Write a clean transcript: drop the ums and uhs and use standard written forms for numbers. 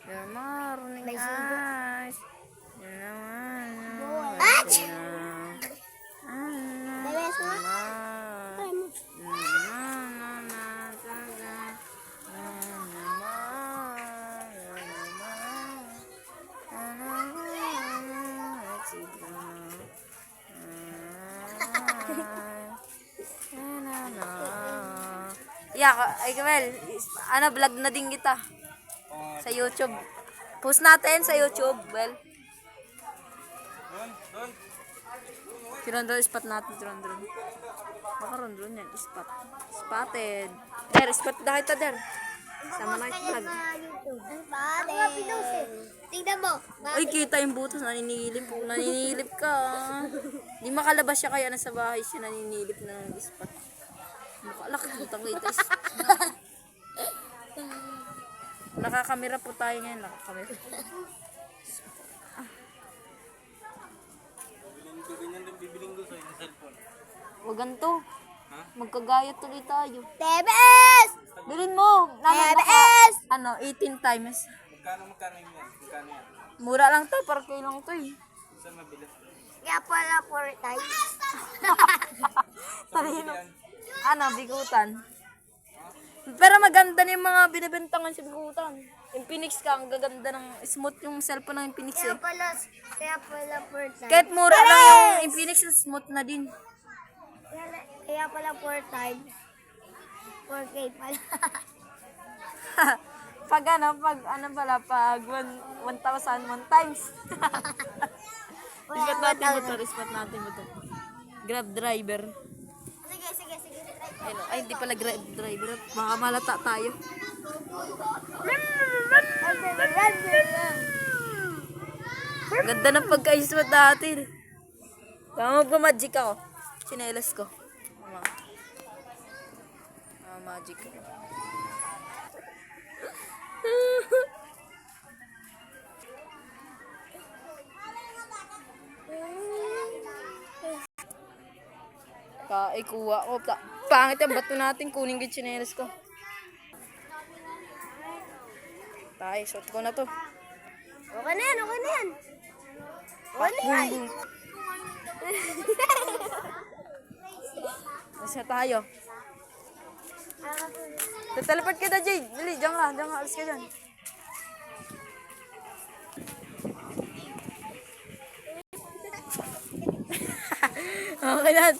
Good morning, guys. Yeah, ay Kamel, vlog na din kita sa YouTube. Post natin sa YouTube, well. Si Rondron spot natin, si Rondron. Baka Rondron yan, spot. Spotted. Der, spot dahil ta der. Sama na yung vlog. Spotted. Tingnan mo. Uy, kita yung butas, naninilip po. Naninilip ka. Di makalabas siya kaya nasa bahay siya, naninilip na ng spot. Makalaki putang litas. Nakakamera po tayo ngayon. Nakakamera. Bibiling ko sa'yo ng cellphone. Huwag ganito. Magkagayat tuloy tayo. TBS! Bilhin mo. TBS! 18 times. Magkano yun yan? Magkano yan? Mura lang to. Para kayo lang to eh. Saan mabili? Kaya pala 4 times. Talino. Bigutan. Pero maganda na yung mga binabentangan sa bigutan. Yung Infinix ka, ang gaganda ng smooth yung cellphone ng Infinix eh. Kaya pala 4 times. Kahit mura lang yung Infinix, smooth na din. Kaya pala 4 times. 4K pala. pag 1,001 times. Ispat natin mo to, ispat natin mo to. Grab driver. Sige. Ay, hindi pala grab driver. Baka malata tayo. Ganda ng pagka-ispat natin. Tama mag-magic ako. Chinelas ko. Magic ko. Kuha ko. Pangit yung bato natin. Kunin yung chinelas ko. Tayo, shot ko na to. Okay na yan. Nasa tayo. Teleport ka na, Jade. Dali, diyan ka. Alis ka dyan. Okay na.